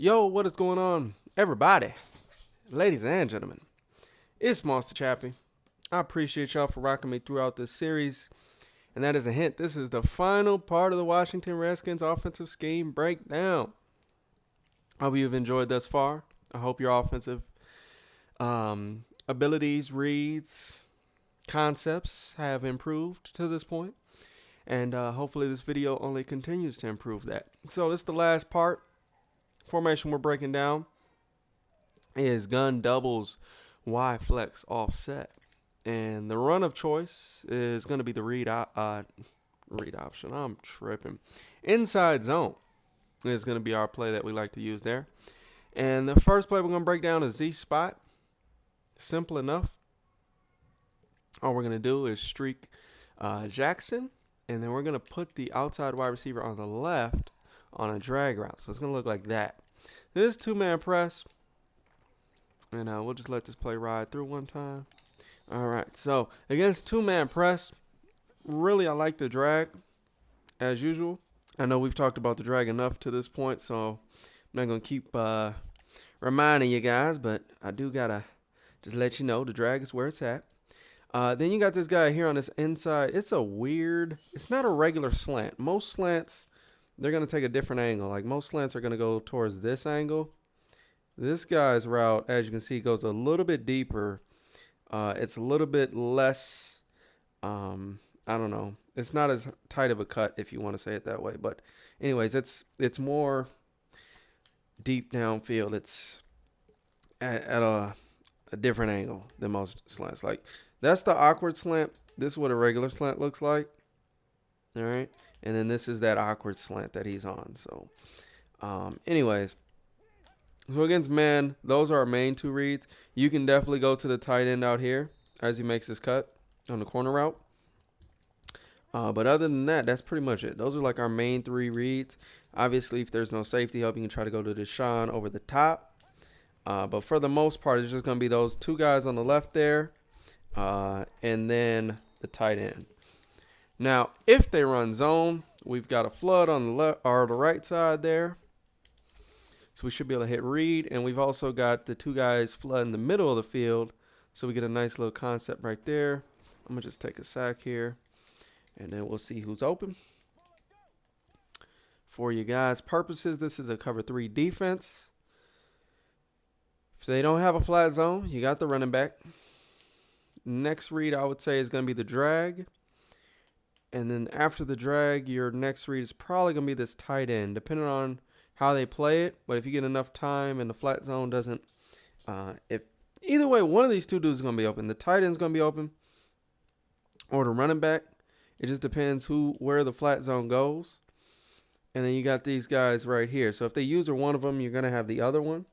Yo, what is going on, everybody? Ladies and gentlemen, it's Monster Chappie. I appreciate y'all for rocking me throughout this series. And that is a hint. This is the final part of the Washington Redskins offensive scheme breakdown. I hope you've enjoyed thus far. I hope your offensive abilities, reads, concepts have improved to this point. And hopefully this video only continues to improve that. So this is the last part. Formation we're breaking down is gun doubles, Y flex offset. And the run of choice is going to be the read option. I'm tripping. Inside zone is going to be our play that we like to use there. And the first play we're going to break down is Z spot. Simple enough. All we're going to do is streak Jackson. And then we're going to put the outside wide receiver on the left on a drag route. So it's going to look like that. This is two-man press. And we'll just let this play ride through one time. All right. So against two-man press, really I like the drag as usual. I know we've talked about the drag enough to this point, so I'm not going to keep reminding you guys, but I do got to just let you know the drag is where it's at. Then you got this guy here on this inside. It's not a regular slant. Most slants, they're going to take a different angle. Like most slants are going to go towards this angle. This guy's route, as you can see, goes a little bit deeper. It's a little bit less, I don't know. It's not as tight of a cut, if you want to say it that way. But anyways, it's more deep downfield. It's at a different angle than most slants. Like that's the awkward slant. This is what a regular slant looks like. All right. And then this is that awkward slant that he's on. So, anyways, so against man, those are our main two reads. You can definitely go to the tight end out here as he makes his cut on the corner route. But other than that, that's pretty much it. Those are like our main three reads. Obviously, if there's no safety help, you can try to go to Deshaun over the top. But for the most part, it's just going to be those two guys on the left there and then the tight end. Now, if they run zone, we've got a flood on the left or the right side there. So we should be able to hit read. And we've also got the two guys flood in the middle of the field. So we get a nice little concept right there. I'm going to just take a sack here. And then we'll see who's open. For you guys' purposes, this is a cover 3 defense. If they don't have a flat zone, you got the running back. Next read, I would say, is going to be the drag. And then after the drag, your next read is probably going to be this tight end, depending on how they play it. But if you get enough time and the flat zone doesn't, if either way, one of these two dudes is going to be open. The tight end is going to be open or the running back. It just depends where the flat zone goes. And then you got these guys right here. So if they use one of them, you're going to have the other one.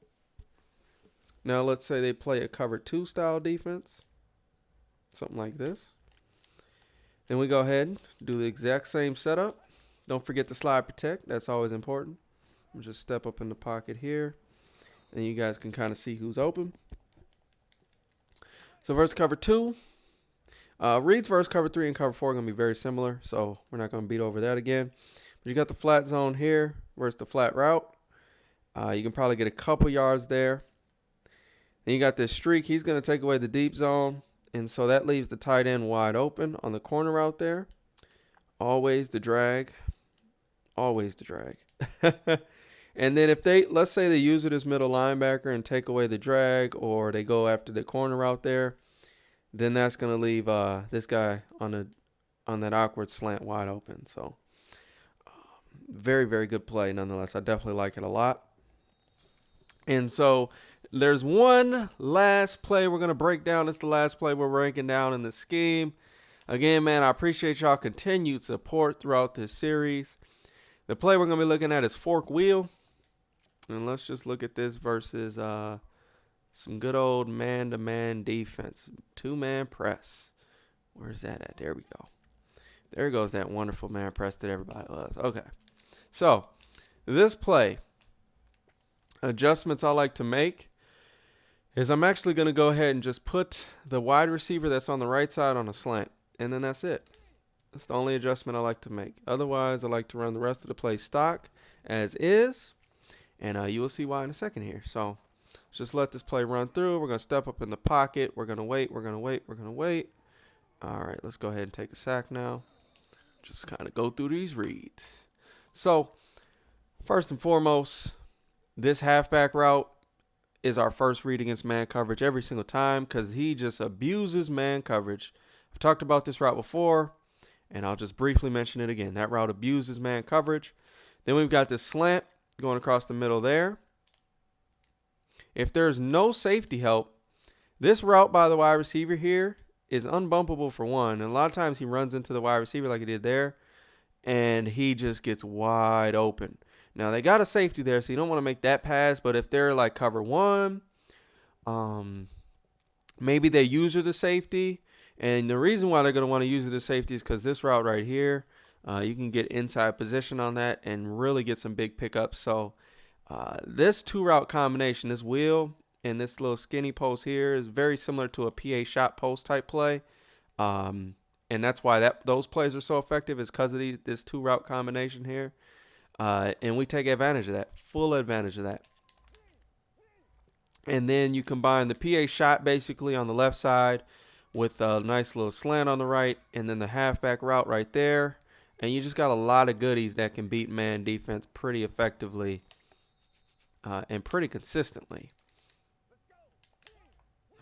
Now, let's say they play a cover 2 style defense. Something like this. Then we go ahead and do the exact same setup. Don't forget to slide protect. That's always important. We'll just step up in the pocket here. And you guys can kind of see who's open. So versus cover 2. Reads versus cover 3 and cover 4 are going to be very similar. So we're not going to beat over that again. But you got the flat zone here versus the flat route. You can probably get a couple yards there. Then you got this streak. He's going to take away the deep zone. And so that leaves the tight end wide open on the corner route there. Always the drag. Always the drag. And then if let's say they use it as middle linebacker and take away the drag, or they go after the corner route there, then that's going to leave this guy on that awkward slant wide open. So very, very good play nonetheless. I definitely like it a lot. And so there's one last play we're going to break down. It's the last play we're breaking down in the scheme. Again, man, I appreciate y'all continued support throughout this series. The play we're going to be looking at is fork wheel. And let's just look at this versus some good old man-to-man defense. Two-man press. Where's that at? There we go. There goes that wonderful man press that everybody loves. Okay. So, this play, adjustments I like to make is I'm actually going to go ahead and just put the wide receiver that's on the right side on a slant. And then that's it. That's the only adjustment I like to make. Otherwise, I like to run the rest of the play stock as is. And you will see why in a second here. So just let this play run through. We're going to step up in the pocket. We're going to wait. We're going to wait. We're going to wait. All right, let's go ahead and take a sack now. Just kind of go through these reads. So first and foremost, this halfback route is our first read against man coverage every single time because he just abuses man coverage. I've talked about this route before, and I'll just briefly mention it again. That route abuses man coverage. Then we've got this slant going across the middle there. If there's no safety help, this route by the wide receiver here is unbumpable for one. And a lot of times he runs into the wide receiver like he did there, and he just gets wide open. Now, they got a safety there, so you don't want to make that pass. But if they're like cover one, maybe they use her to safety. And the reason why they're going to want to use it as safety is because this route right here, you can get inside position on that and really get some big pickups. So this two-route combination, this wheel and this little skinny post here is very similar to a PA shot post type play. And that's why those plays are so effective is because of this two-route combination here. And we take advantage of that, full advantage of that. And then you combine the PA shot basically on the left side with a nice little slant on the right, and then the halfback route right there. And you just got a lot of goodies that can beat man defense pretty effectively and pretty consistently.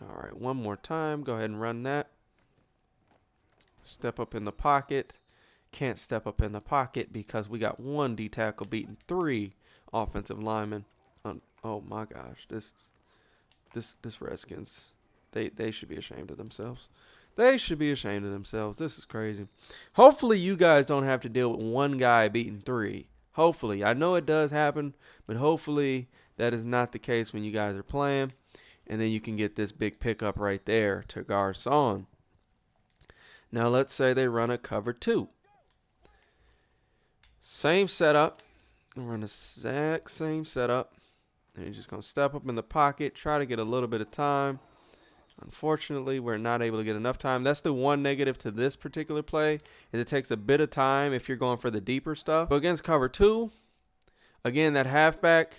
All right, one more time. Go ahead and run that. Step up in the pocket. Can't step up in the pocket because we got one D tackle beating 3 offensive linemen. Oh my gosh, this Redskins. They should be ashamed of themselves. They should be ashamed of themselves. This is crazy. Hopefully you guys don't have to deal with one guy beating 3. Hopefully. I know it does happen, but hopefully that is not the case when you guys are playing. And then you can get this big pickup right there to Garcon. Now let's say they run a cover 2. Same setup. Run the exact same setup. And you're just going to step up in the pocket, try to get a little bit of time. Unfortunately, we're not able to get enough time. That's the one negative to this particular play, is it takes a bit of time if you're going for the deeper stuff. But against cover 2, again, that halfback,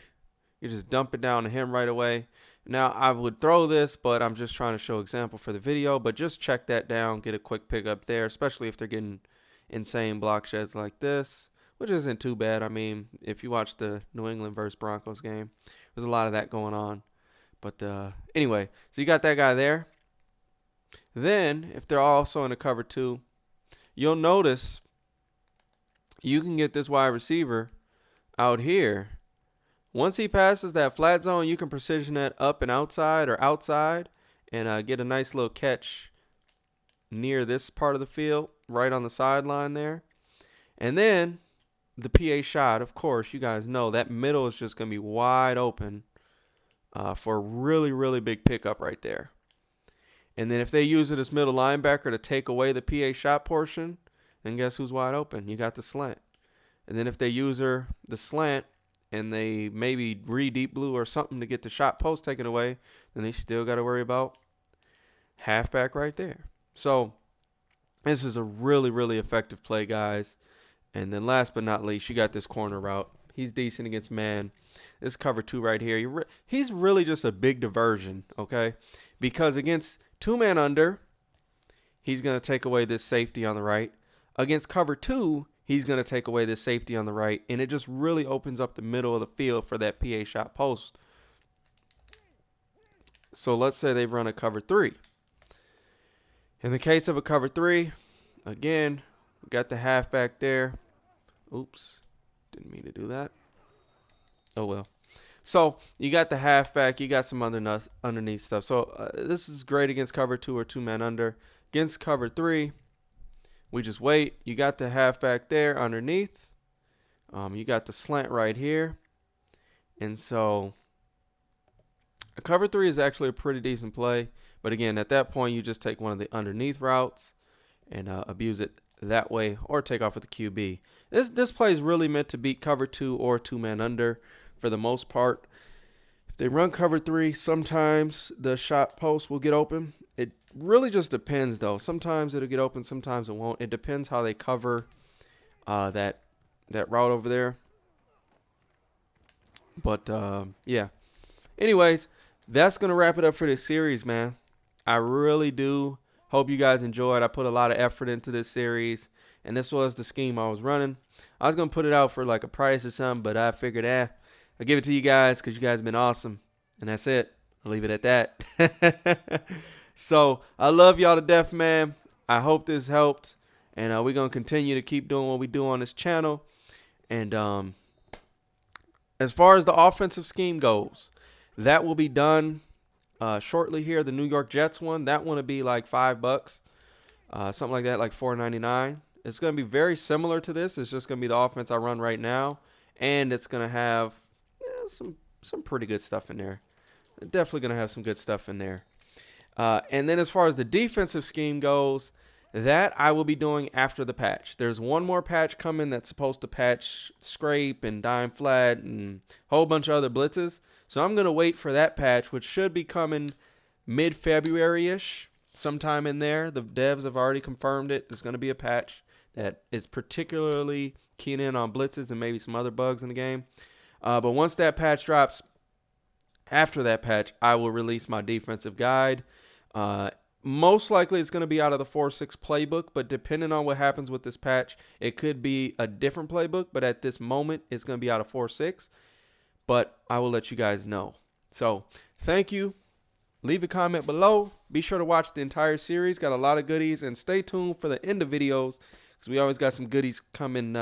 you just dump it down to him right away. Now, I would throw this, but I'm just trying to show example for the video. But just check that down, get a quick pick up there, especially if they're getting insane block sheds like this, which isn't too bad. I mean, if you watch the New England versus Broncos game, there's a lot of that going on. But anyway, so you got that guy there. Then, if they're also in a cover 2, you'll notice you can get this wide receiver out here. Once he passes that flat zone, you can precision that up and outside or outside and get a nice little catch near this part of the field, right on the sideline there. And then the PA shot, of course, you guys know that middle is just going to be wide open. For a really, really big pickup right there. And then if they use it as middle linebacker to take away the PA shot portion, then guess who's wide open? You got the slant. And then if they use the slant and they maybe deep blue or something to get the shot post taken away, then they still got to worry about halfback right there. So this is a really, really effective play, guys. And then last but not least, you got this corner route. He's decent against man. This cover 2 right here. He's really just a big diversion, okay? Because against 2-man under, he's going to take away this safety on the right. Against cover 2, he's going to take away this safety on the right. And it just really opens up the middle of the field for that PA shot post. So let's say they've run a cover 3. In the case of a cover 3, again, we got the halfback there. Oops. Didn't mean to do that. Oh, well. So you got the halfback. You got some underneath stuff. So this is great against cover 2 or 2-man under. Against cover 3, we just wait. You got the halfback there underneath. You got the slant right here. And so a cover 3 is actually a pretty decent play. But again, at that point, you just take one of the underneath routes and abuse it that way, or take off with the QB. This play is really meant to beat cover 2 or 2-man under for the most part. If they run cover 3, sometimes the shot post will get open. It really just depends, though. Sometimes it'll get open, sometimes it won't. It depends how they cover that route over there. But yeah. Anyways, that's gonna wrap it up for this series, man. I really do hope you guys enjoyed. I put a lot of effort into this series, and this was the scheme I was running. I was gonna put it out for like a price or something, but I figured, I'll give it to you guys because you guys have been awesome, and that's it. I'll leave it at that. So I love y'all to death, man. I hope this helped, and we're gonna continue to keep doing what we do on this channel. And as far as the offensive scheme goes, that will be done shortly here. The New York Jets one, that one will be like $5, something like that, like $4.99. It's going to be very similar to this. It's just going to be the offense I run right now, and it's going to have some pretty good stuff in there. Definitely going to have some good stuff in there. And then as far as the defensive scheme goes, that I will be doing after the patch. There's one more patch coming that's supposed to patch scrape and dime flat and a whole bunch of other blitzes. So I'm going to wait for that patch, which should be coming mid-February-ish, sometime in there. The devs have already confirmed it. There's going to be a patch that is particularly keying in on blitzes and maybe some other bugs in the game. But once that patch drops, after that patch, I will release my defensive guide. Most likely it's going to be out of the 4.6 playbook, but depending on what happens with this patch, it could be a different playbook, but at this moment, it's going to be out of 4.6, but I will let you guys know. So thank you. Leave a comment below. Be sure to watch the entire series. Got a lot of goodies, and stay tuned for the end of videos because we always got some goodies coming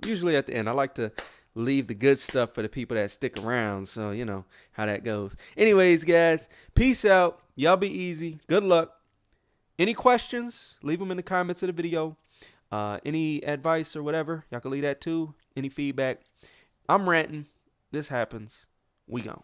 usually at the end. I like to leave the good stuff for the people that stick around, so you know how that goes. Anyways, guys, peace out. Y'all be easy. Good luck. Any questions, leave them in the comments of the video. Any advice or whatever, y'all can leave that too. Any feedback. I'm ranting. This happens. We gone.